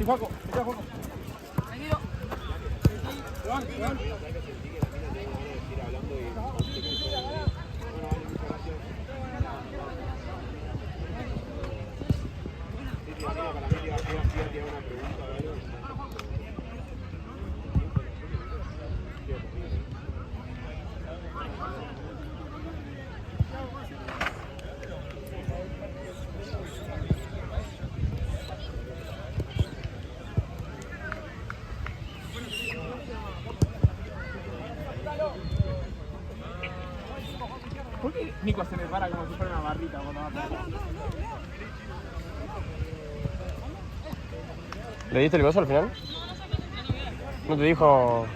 Sí, Juaco. Juaco. Tranquilo. ¿Por qué Nico se me para como si fuera una barrita cuando va a pasar? ¿Le diste el gozo al final? ¿No te dijo...?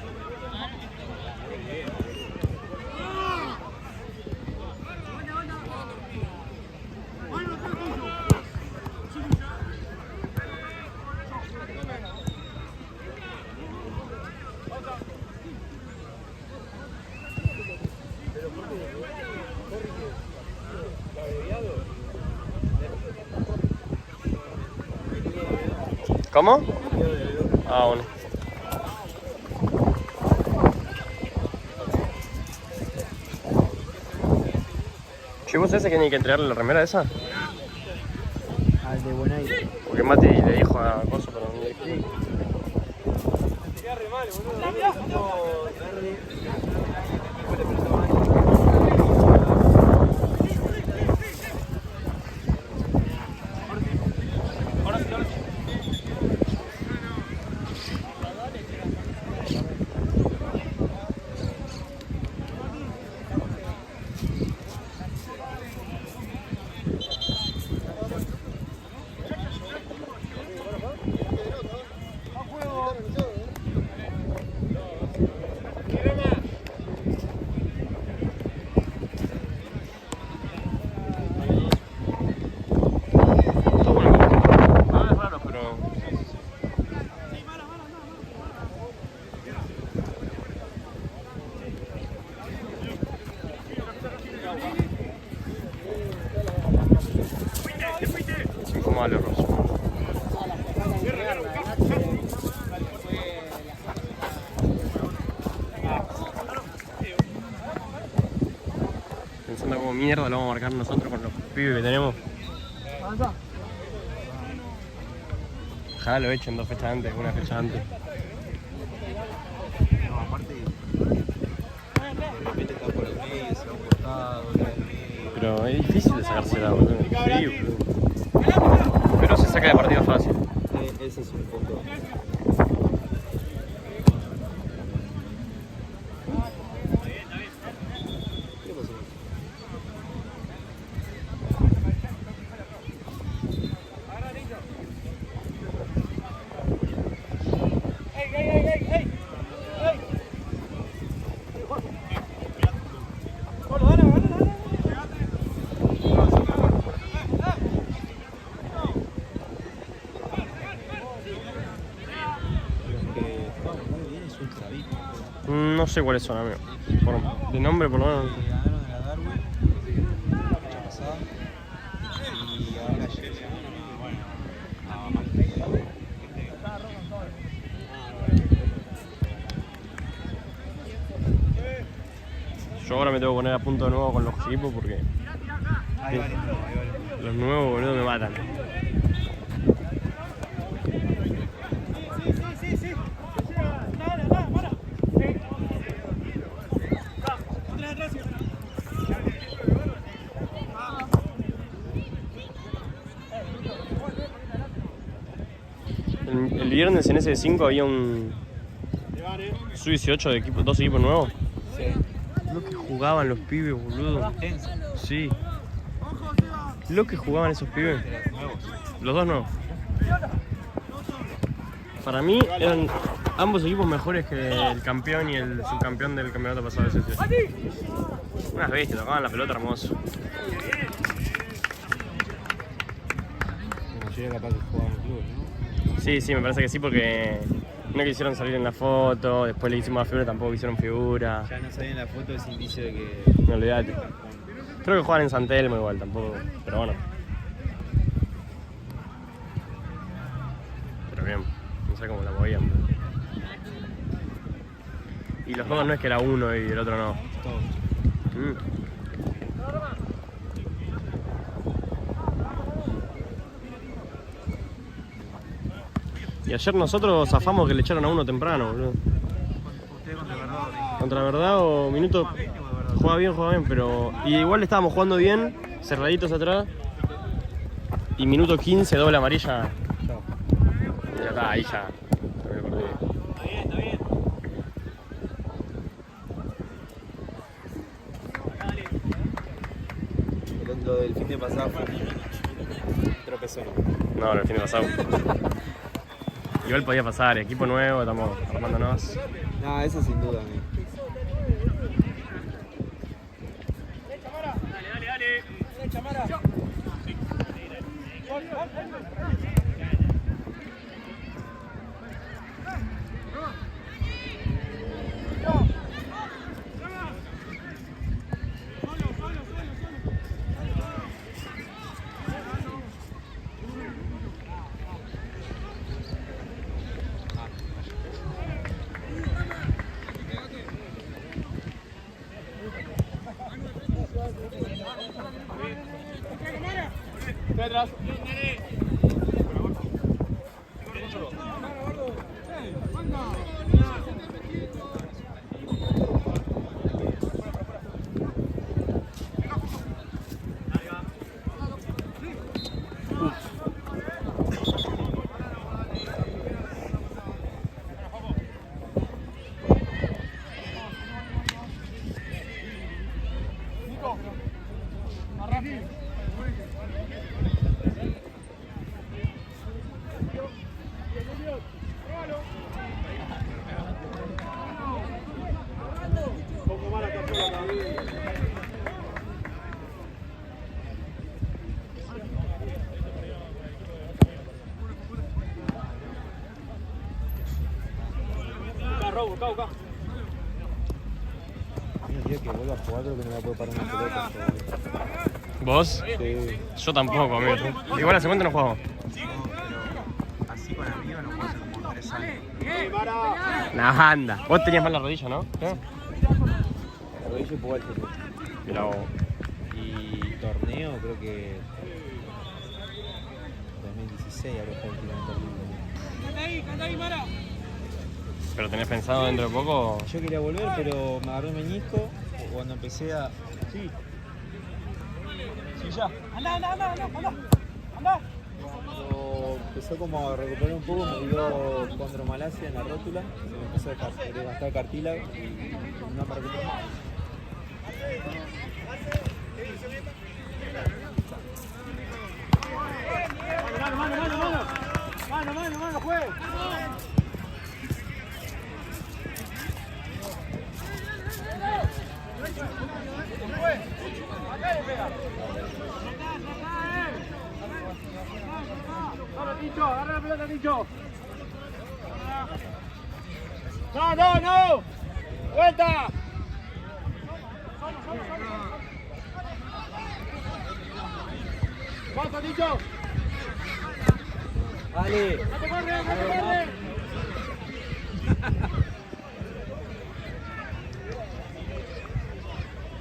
¿Cómo? Ah, bueno. Che, ¿vos ese que hay que entregarle la remera esa? Al de Buenaire. Porque Mati le dijo a Coso, pero no le dijo. Se queda re mal, boludo. Malo, Rosso. Pensando como mierda lo vamos a marcar nosotros con los pibes que tenemos. Ojalá lo echen 2 fechas antes, 1 fecha antes. No, aparte. De repente está por el medio, se va a un costado, otra vez medio. Pero es difícil de sacársela, boludo. Sí, boludo. Pero se saca de partido fácil. Ese es un punto. ¿Qué pasó? No sé cuáles son, amigo. De nombre, por lo menos. Ganaron de la Darwin la fecha pasada y ahora llegaron a Malta. Yo ahora me tengo que poner a punto de nuevo con los equipos porque Hay varios nuevos, hay varios nuevos. los nuevos, boludo, me matan. El viernes en ese 5 había un Sub-18 de equipo, 2 equipos nuevos. Sí. Lo que jugaban los pibes, boludo. Sí. Lo que jugaban esos pibes. Los 2 nuevos. Para mí eran ambos equipos mejores que el campeón y el subcampeón del campeonato pasado de ese. Unas bestias, tocaban la pelota hermoso. Como llega capaz que jugaba en el club, ¿no? Sí, me parece que sí porque no quisieron salir en la foto, después le hicimos la figura, tampoco hicieron figura. Ya no sale en la foto, es indicio de que. No olvidate. Creo que juegan en San Telmo igual, tampoco, pero bueno. Pero bien. sé cómo la movían. Y los dos no es que era uno y el otro no. Y ayer nosotros zafamos que le echaron a uno temprano, boludo. ¿Usted contra Verdad? Contra Verdad o Minuto. Juega bien, pero. Y igual estábamos jugando bien, cerraditos atrás. Y minuto 15, doble amarilla. Y ya está, ahí ya. Me perdí. Está bien. Lo del fin de pasado fue tropezón. No, el fin de pasado. Igual podía pasar, equipo nuevo, estamos armándonos. No, eso sin duda, amigo. Dale. Derecha, Mara. Estoy atrás. Busca. El día que vuelva a jugar creo que no va a poder parar una pelota. ¿Vos? Sí. Yo tampoco, amigo. Igual hace cuánto no jugamos. Pero así con amigos no puedo hacer como 3 años. Nah, anda. Vos tenías mal la rodilla, ¿no? La rodilla y puedo tengo. Mirá vos. Y torneo creo que 2016 ahora fue últimamente. Canta ahí, Mara. ¿Pero tenés pensado dentro de poco? Yo quería volver, pero me agarré un meñisco cuando empecé a... Sí, ya. Anda. Cuando empezó como a recuperar un poco, me dio condromalacia en la rótula, se me empezó a desgastar cartílago y no me recuperé más. Mano, juegue. Acá le pega. Vamos, Tincho, agarra la pelota, Tincho. No. Vuelta. Vamos, Tincho. ¡Dale! ¡No te corre!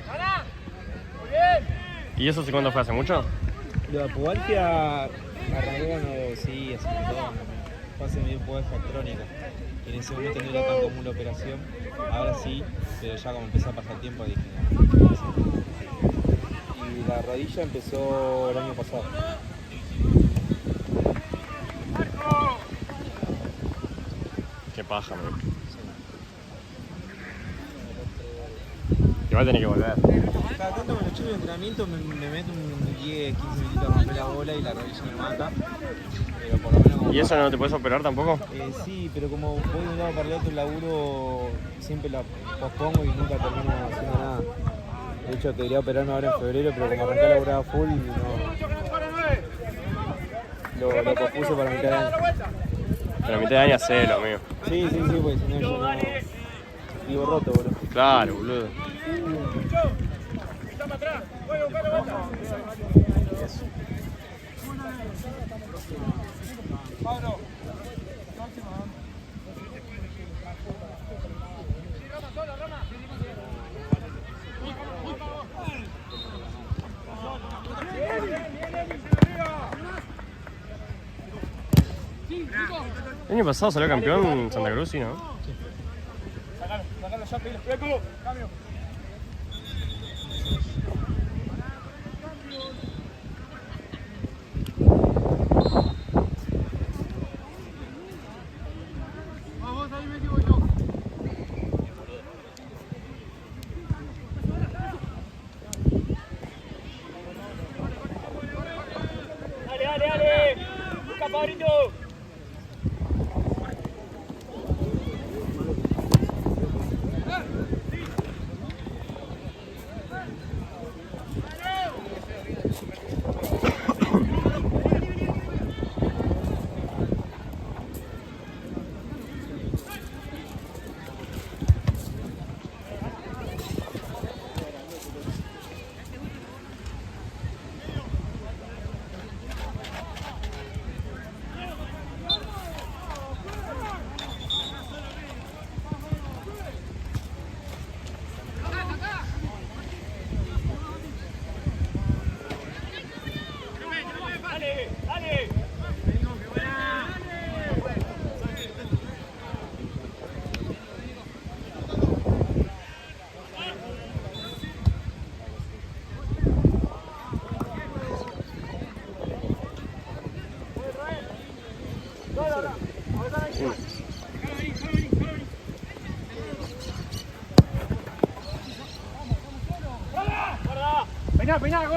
¡Gana! ¡Muy bien! ¿Y eso sí cuándo fue? ¿Hace mucho? Lo de Pubaltia arrancó cuando sí, hace un montón. Fue hace medio poco electrónica. Y en ese momento no era tan común la operación. Ahora sí, pero ya como empezó a pasar tiempo dije no. Y la rodilla empezó el año pasado. Qué paja, amigo. Igual tenés que volver. Cada tanto con los chicos de entrenamiento me meto un 10, 15 minutitos a romper la bola y la rodilla me mata. Pero por lo menos como ¿Y eso no te puedes operar tampoco? sí, pero como voy de un lado para el otro, el laburo siempre la pospongo y nunca termino haciendo nada. De hecho, quería operarme ahora en febrero, pero como arranqué a laburar a full, lo pospuse para mitad de año. Pero a mitad de año hacelo, amigo. Sí, pues si no yo no... Vivo roto, boludo. Claro, boludo. Pablo, El año pasado salió campeón Santa Cruz, ¿sí, no? Sacalo ya, Pilo. Cambio. Vamos, ahí me digo yo. Dale. Busca, Pablito. Dale. Peñá, go.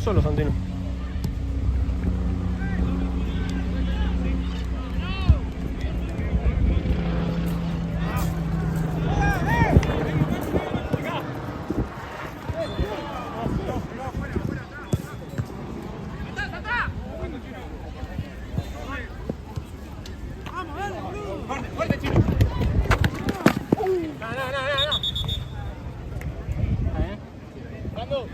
Solo Santino. Fuerte, Chino. No. ¿Cuándo?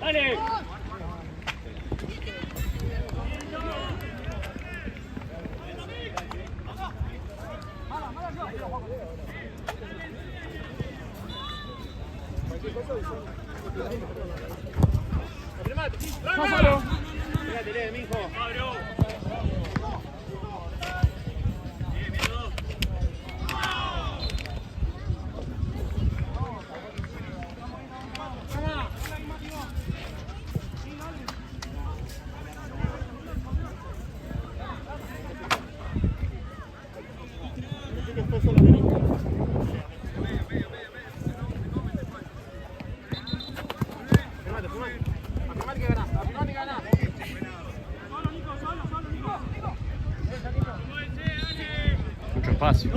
Dale. ¡Pásalo! Mírate, mijo. Mucho espacio.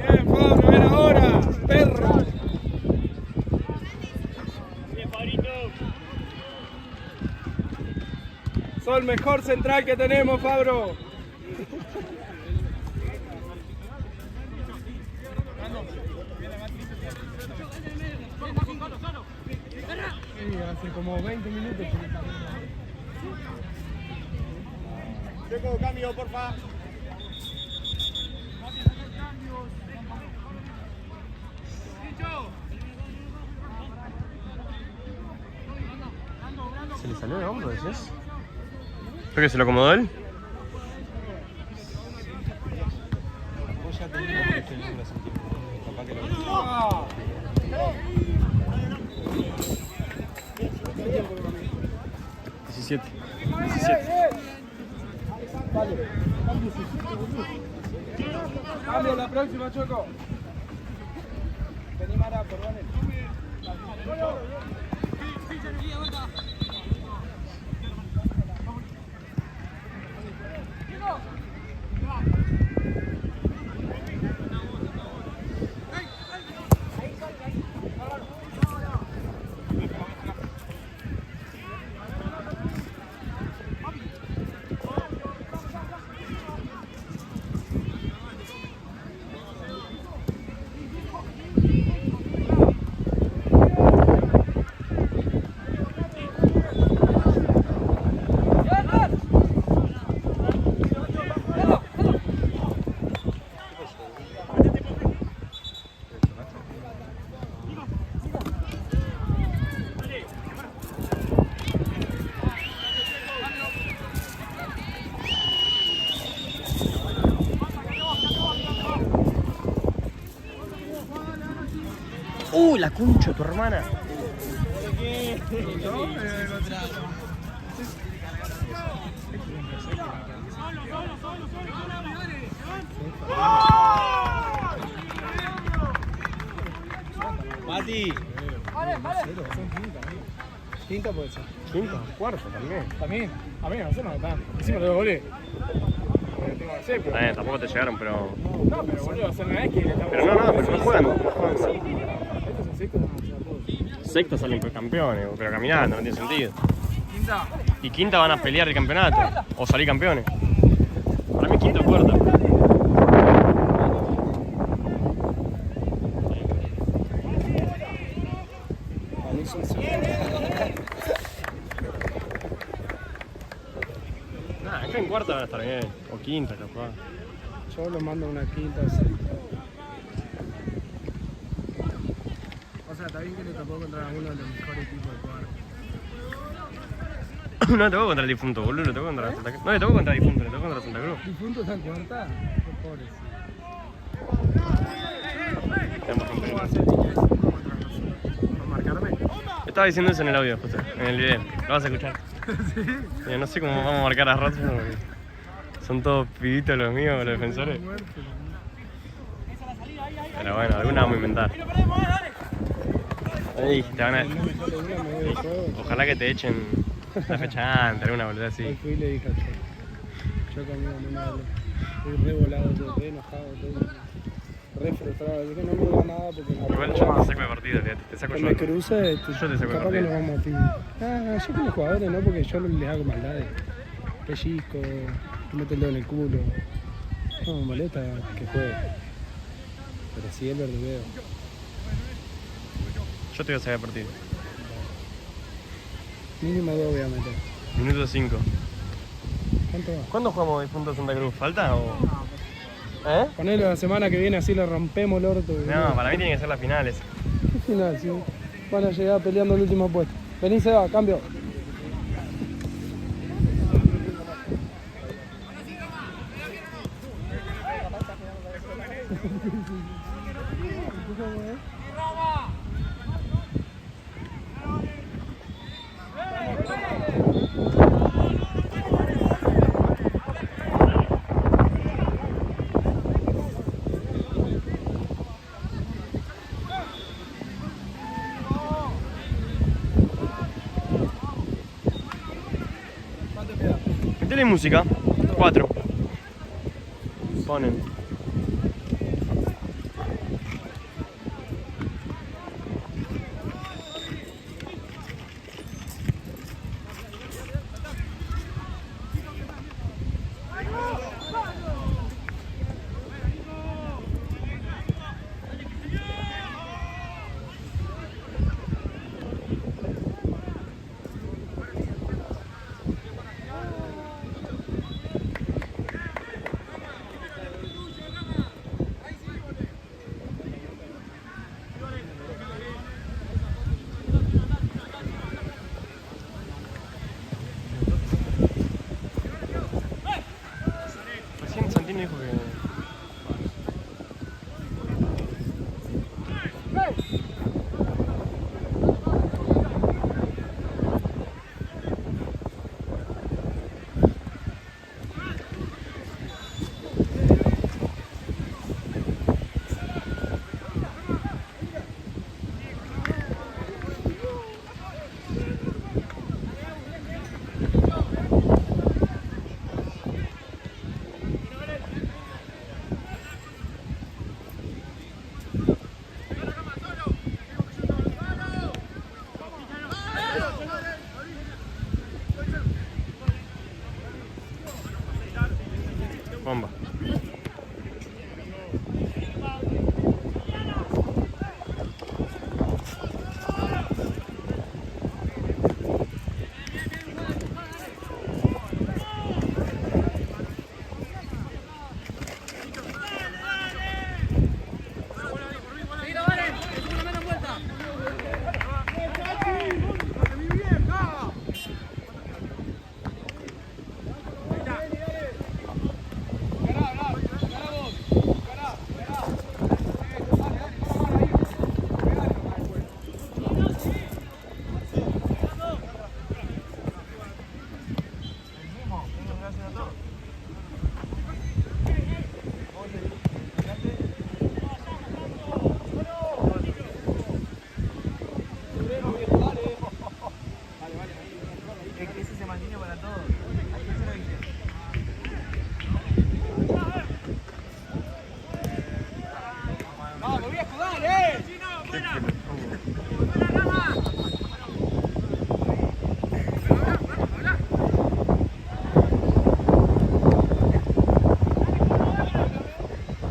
Bien, Pablo, era hora, perro. Sos el mejor central que tenemos, Pablo. Sí, hace como 20 minutos. Checo, cambio, porfa. ¿Se le salió de hombro, decís? ¿Creo que se lo acomodó él? Vos ya tenías mucho el número hace un tiempo. Capaz que lo ves. 17. Cambio la próxima, Choco. Vení, Mara, perdón. La concha, tu hermana. Mati. Quinta puede ser. Quinta, cuarta también. También. A mí no sé, no tanto. Hicimos 2 goles. Tampoco te llegaron, pero. No, pero boludo, hacer una X. Pero no, pero no juegan. Estos son secos, Sexta salen campeones, pero caminando, no tiene sentido. Quinta. Y quinta van a pelear el campeonato, o salir campeones. Para mí quinta o cuarta. Nah, acá en cuarta van a estar bien, o quinta capaz. Yo lo mando a una quinta o sexta. O sea, está bien que le tocó contra uno de los mejores equipos de jugar. No le tocó contra el difunto, boludo, le tocó contra Santa Cruz. No le tocó contra el difunto, le tocó contra Santa Cruz. ¿Difunto está en cuarta? Qué pobre. ¿Cómo va a ser niña ese contra nosotros? ¿Por marcarme? Estaba diciendo eso en el audio, justo, en el video. Lo vas a escuchar. ¿Sí? No sé cómo vamos a marcar a Rotman porque son todos pibitos los míos, los defensores. Pero bueno, alguna vamos a inventar. Ahí, te van a... Ojalá que te echen la fecha antes, alguna boludez así. Hoy fui y le dije a Choco. Choco, amigo, no me hable. Estoy re volado, todo, re enojado, todo. Re frustrado. Dije, no me diga nada porque... Igual yo te saco de partido, te saco yo. Me cruce, Yo te saco de capaz que partido. nos vamos a ti. Yo con los jugadores, no, porque yo les hago maldades. Pellizco, meto el dedo en el culo. No, me molesta que juegue. Pero sí es verdadero. Yo te voy a sacar de partido. Mínimo 2 voy a meter. Minuto 5. ¿Cuánto va? ¿Cuándo jugamos difunto Santa Cruz? ¿Falta o...? ¿Eh? Ponelo la semana que viene, así le rompemos el orto. No, para mí tienen que ser las finales. ¿Qué final? Sí. Van a llegar peleando el último puesto. Vení, Seba, cambio. Metele música. 4. Ponen.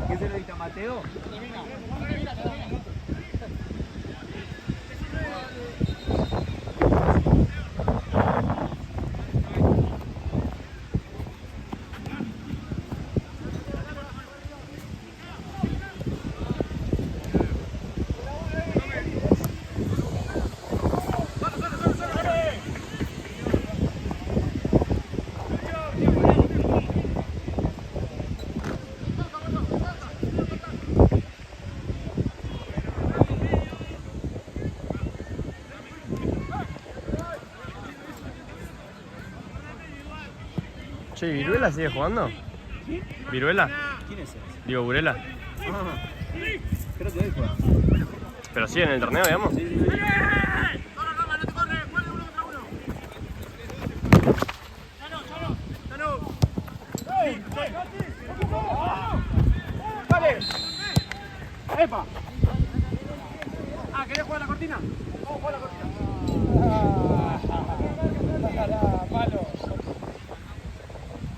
¿Qué se lo dicta Mateo? Che, ¿Viruela sigue jugando? ¿Viruela? ¿Quién es ese? Digo, Burela. Creo que hoy juega. Pero sigue en el torneo, digamos. ¡Epa! Ah, ¿querés jugar la cortina? Vamos a jugar la cortina. Malo.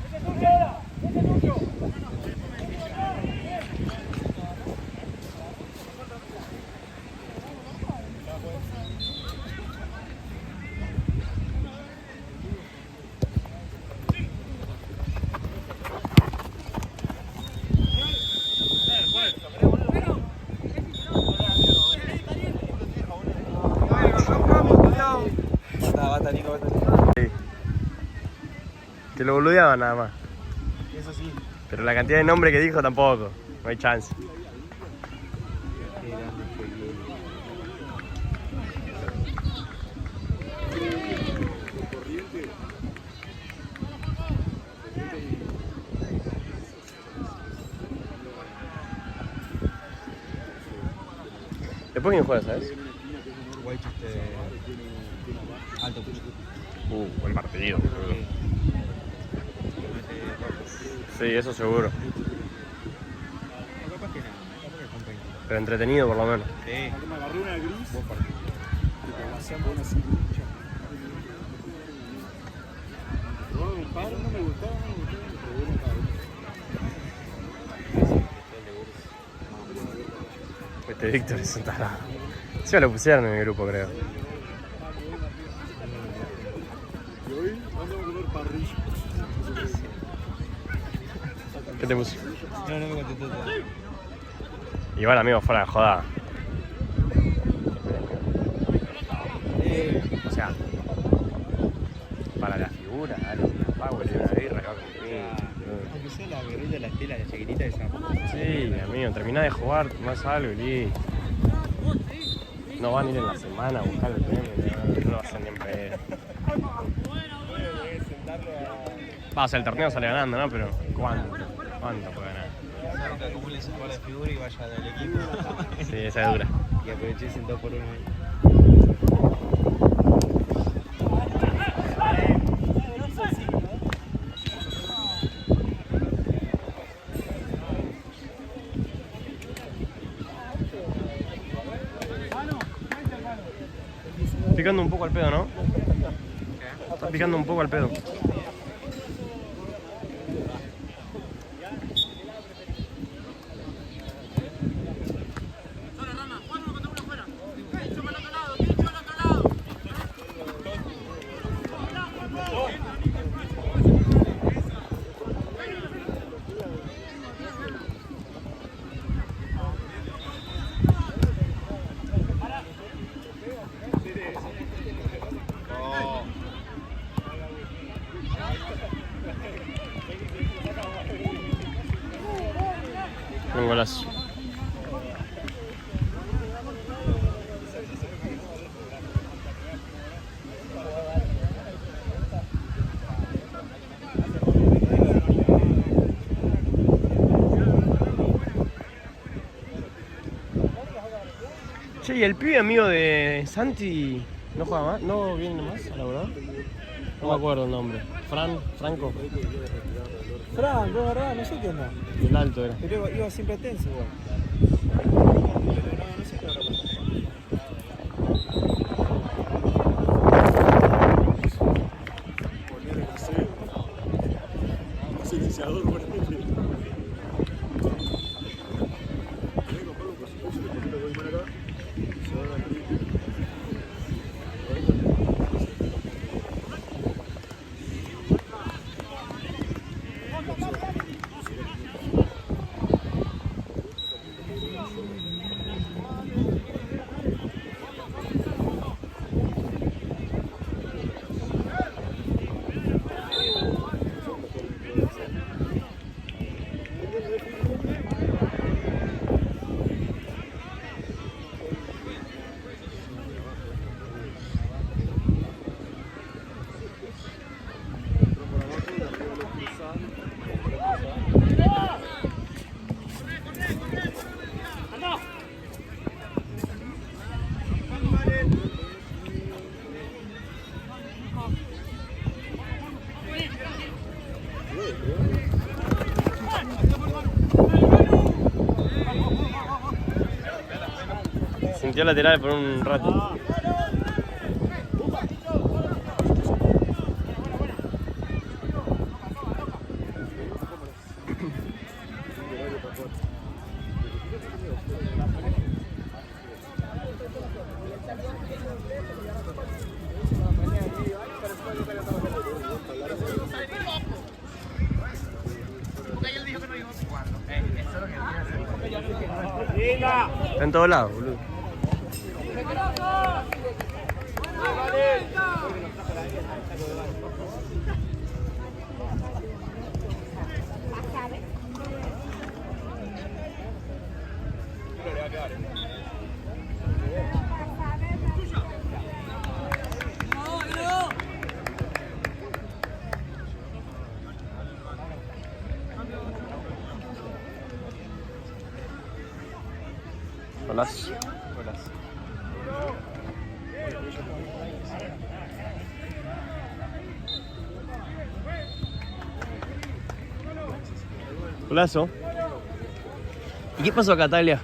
¡Ese es tuyo! ¡Ese es tuyo! Basta, Nico, basta. Que lo boludeaba nada más. Eso sí. Pero la cantidad de nombres que dijo tampoco. No hay chance. Qué grande fue Diego. ¿Después quién juega, sabes? Guaychester. Alto Pucho. Buen partido. Sí, eso seguro. Capaz que nada, capaz que están tranquilos. Pero entretenido por lo menos. Sí. Me agarré una gris. Buen partido. Un par, no me gustaba, pero bueno, Este Víctor es un tarado. Sí, lo pusieron en el grupo, creo. y hoy vamos a comer parrilla. ¿Qué te puso? No, no me contestó todo. Igual, amigo, fuera de joda. O sea, para la figura, dale una power y una birra acá conmigo. Aunque sea la guerrilla, la estela, la chiquitita esa. Sí, amigo, terminá de jugar, tomás algo y listo. No van a ir en la semana a buscar el premio, no lo hacen ni en pedo. Va, o sea, el torneo sale ganando, ¿no? Pero ¿cuánto? ¿Cuánto puede ganar? Claro que acumule su jugador de figura y vaya del equipo. Sí, esa es dura. Y aproveché ese 2 por 1 ahí. Picando un poco al pedo, ¿no? Está picando un poco al pedo. Un golazo. Che, ¿y el pibe amigo de Santi no juega más? ¿No viene más a la verdad? No me acuerdo el nombre. Franco. Franco, ¿verdad? No sé qué onda. El alto era. Pero iba siempre tenso igual. Sintió lateral por un rato. Está en todos lados, boludo. Golazo. Golazo. ¿Y qué pasó acá, Talia?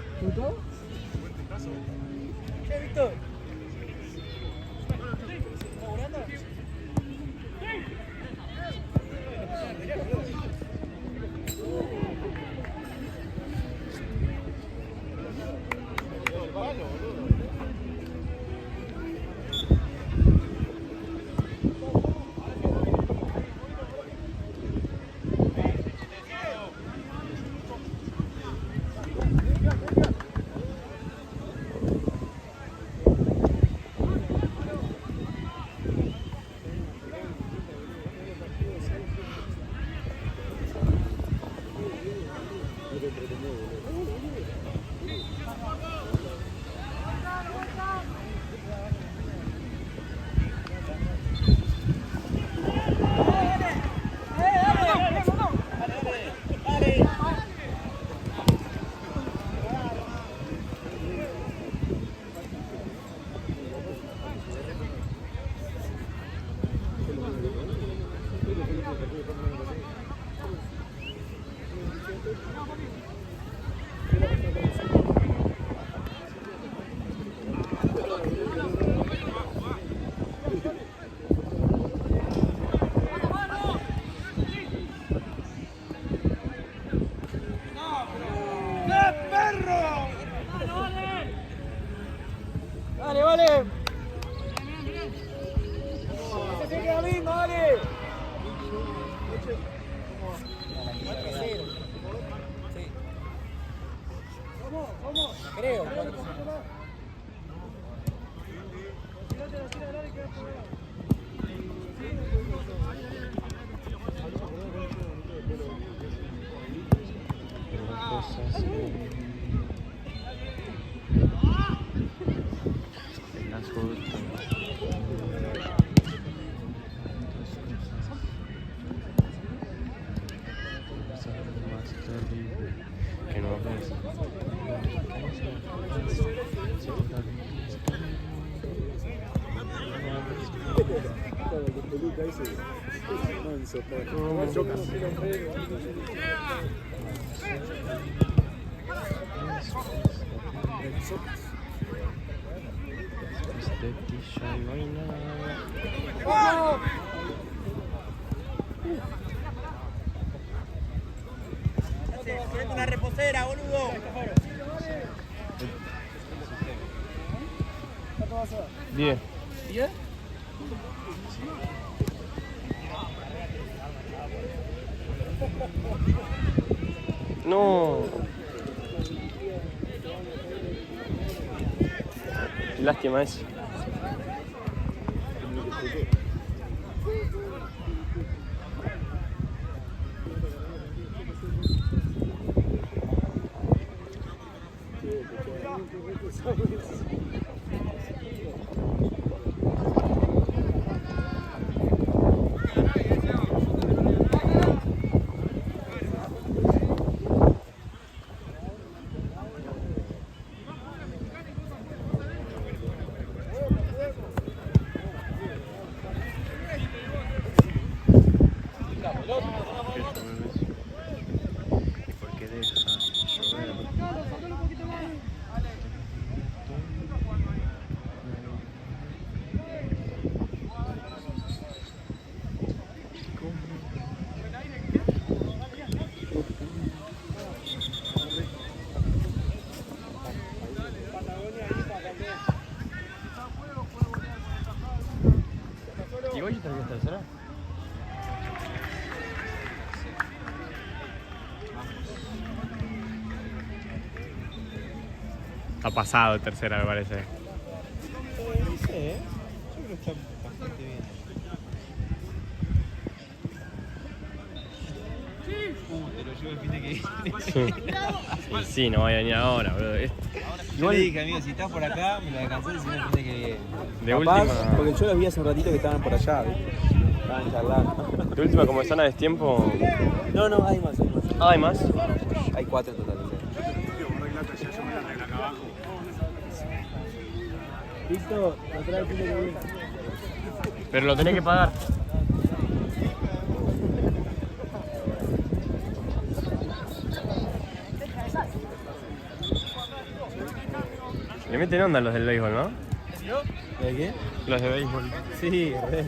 Que no Una reposera, boludo. 10. ¿10? No. Lástima eso. Porque deja llover. hoy y terminó tercera. Ha pasado tercera, me parece. No sé, yo creo que está bastante bien. Te lo llevo el fin de que viene. Sí, no voy a venir ahora, boludo. Yo le dije, amigo, si estás por acá, me lo alcancé el fin de que viene. De Capaz, última. porque yo los vi hace un ratito que estaban por allá, ¿viste? Estaban charlando. De última, como están a destiempo. No, hay más, hay más. Ah, hay más. Hay 4 en total. Víctor, lo trae el fin de que viene. Pero lo tenés que pagar. Le meten onda los del béisbol, ¿no? ¿De qué? Los de béisbol. Sí, re.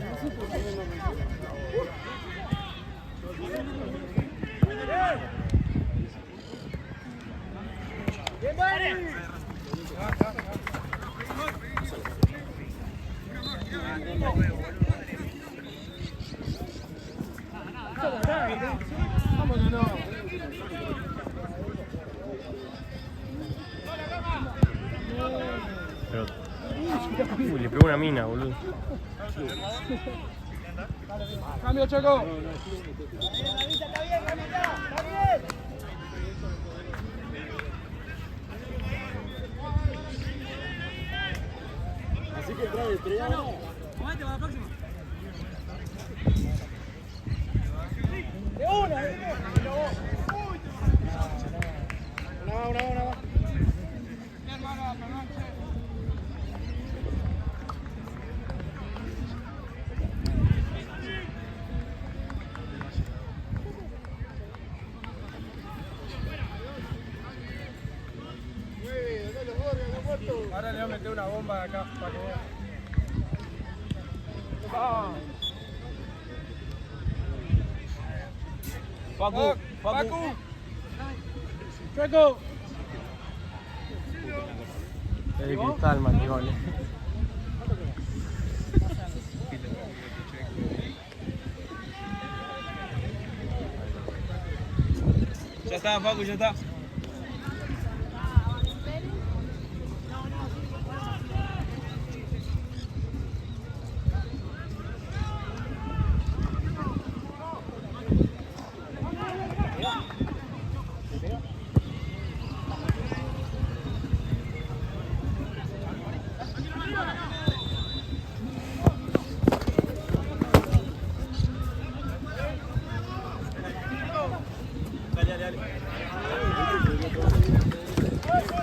Pero... Uy, le pegó una mina, boludo. Cambio, Choco. Así que trae estrellado. Una. Ahora le voy a meter una bomba de acá para que vea. Facu. Chueco. El cristal, Matigole. Ya está, Facu, ya está.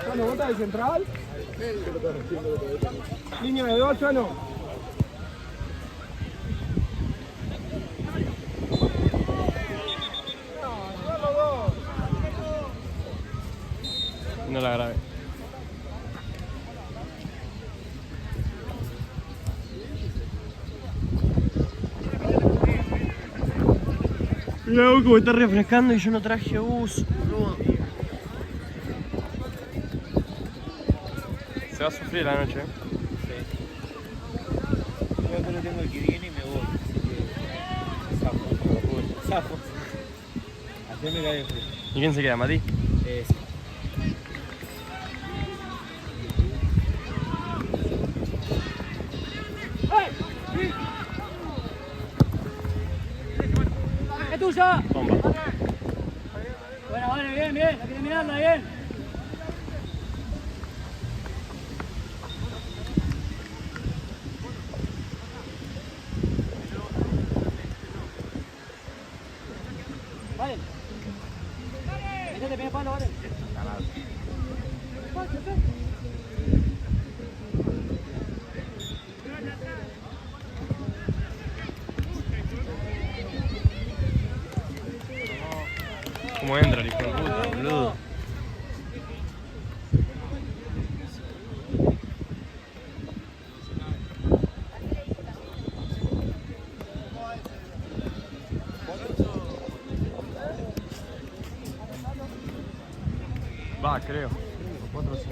Bueno, bota de central. Línea de 2, Chano. No la grabé. Mira cómo está refrescando y yo no traje bus, boludo. Se va a sufrir la noche. Yo solo tengo el que viene y me voy. Así que. Zafo. Haceme caer frío. ¿Y quién se queda, Mati? Sí. ¡Es tuya! Bomba. Bueno, vale, bien, hay que terminarla, bien. Vale. Métete, primer palo, vale. ¿Cómo entra el hijo de puta, boludo? Va, creo. 4 o 5.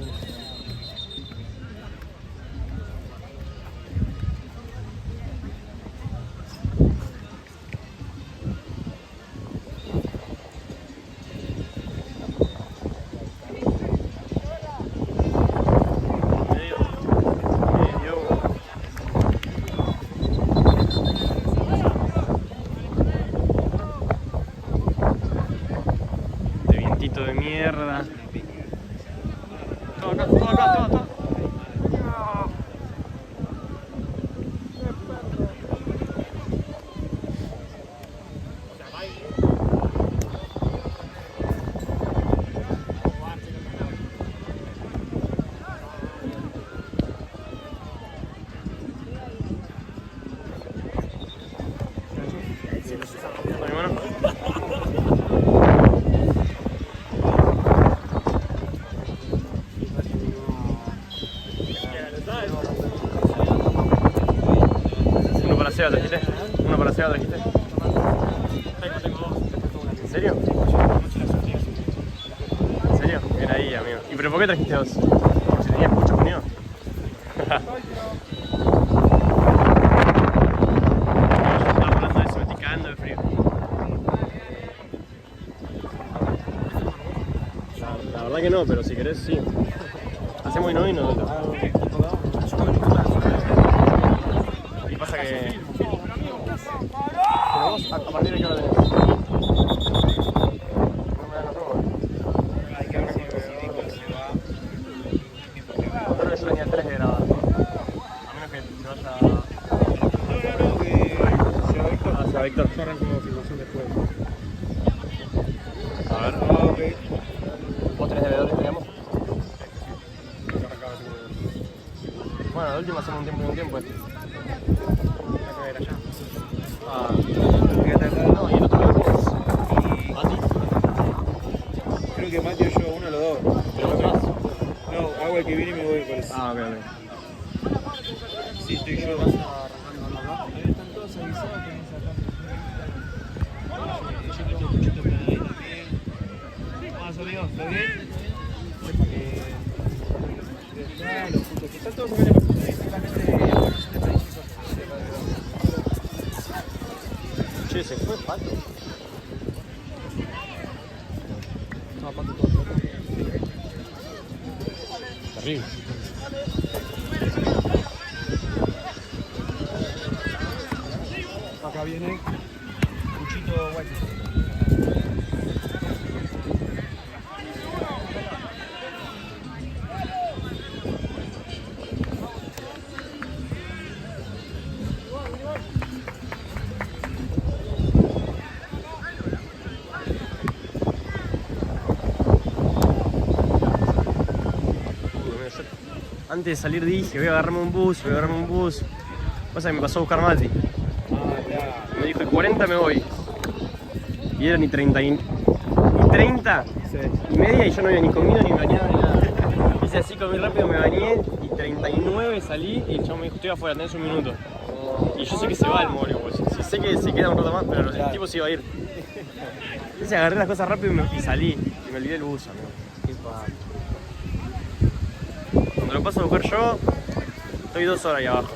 Uno para Seba, ¿trajiste? Uno para Seba, ¿trajiste? ¿En serio? ¿En serio? Bien ahí, amigo. ¿Y pero por qué trajiste dos? ¿Por si tenías mucho unido? Estaba hablando de eso, me estoy cagando de frío. La verdad que no, pero si querés, sí. Hacemos y no. Y pasa que... Pero vos, ¿a partir de qué hora tenés? No me das la ropa. Hay que ver si Nico se va. Creo que yo tenía 3 de grabar. A menos que se vaya... No, que se va Víctor. Hacia Víctor. Yo arranco filmación después. A ver. Ok. ¿Vos tenés devedores, digamos? Yo arrancaba así como... Bueno, de última hacemos un tiempo y un tiempo. La que era allá. Ah, Quédate acá. no, y el otro lunes. Mati. Creo que Mateo yo uno o los dos. ¿Pero vos te vas? No, hago el que viene y me voy por eso. Ah, ok. Sí, estoy yo. Arrancando acá. Están todos avisados que vamos a sacar. Yo tengo muchito por ahí también. Más amigos, ¿está bien? Los puntos que están todos acá en la facultad, exactamente de principio. Che, se fue Pato. No, Pato todo. Terrible. Acá viene. Cuchito White. Antes de salir dije, voy a agarrarme un bus. Pasa que me pasó a buscar Mati. Me dijo, y 40 me voy. Y era ni 30 y 30 y media y yo no había ni comido ni bañado ni nada. Hice así, comí rápido, me bañé y 39 salí y el chavo me dijo, estoy afuera, tenés un minuto. Y yo sé que se va el Morio, pues. Sí, sé que se queda un rato más, pero el tipo se iba a ir. Entonces agarré las cosas rápido y salí. Y me olvidé el bus, amigo. Cuando lo paso a buscar yo, estoy 2 horas ahí abajo.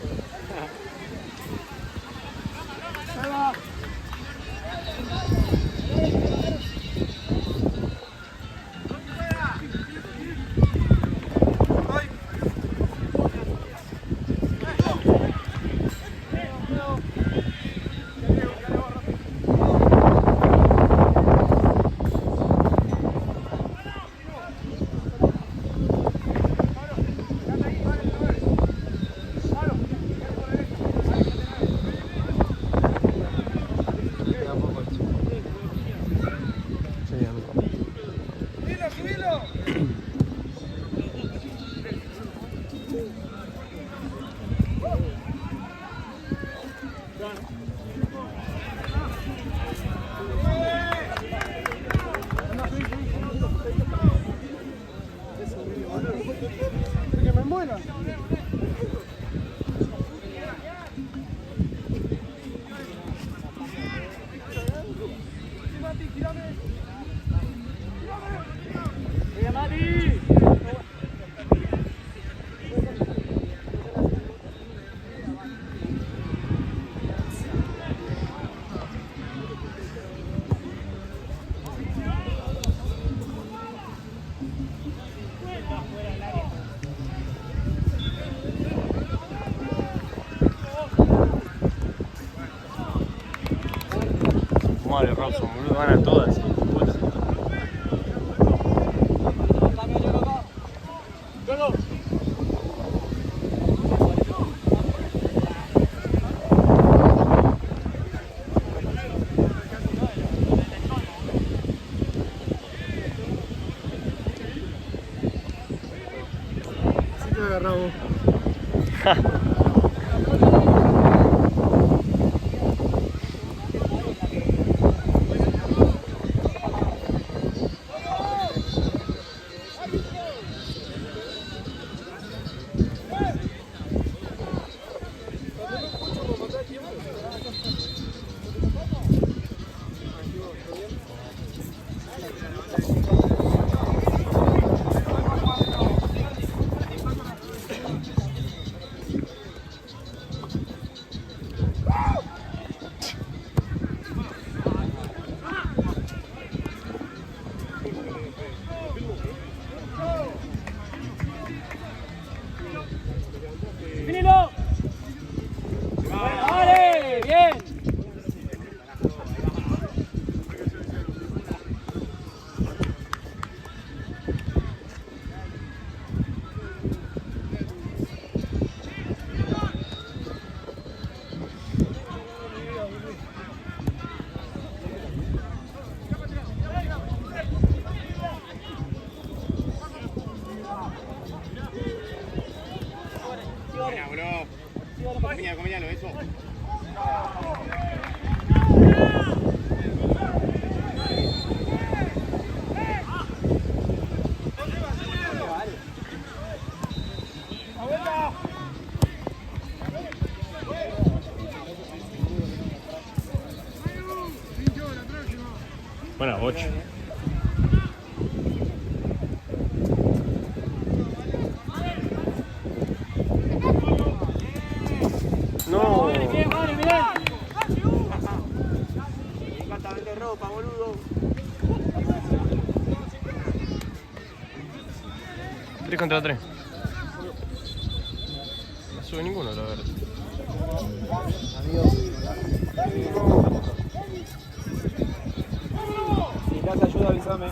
Que me muera. Madre Robson, boludo, van a todas. Puta. Sí te agarramos. Acompañalo, eso. Buena, 8. No. Me encanta vender ropa, boludo. 3 contra 3. No sube ninguno, la verdad. Si te hace ayuda, avísame.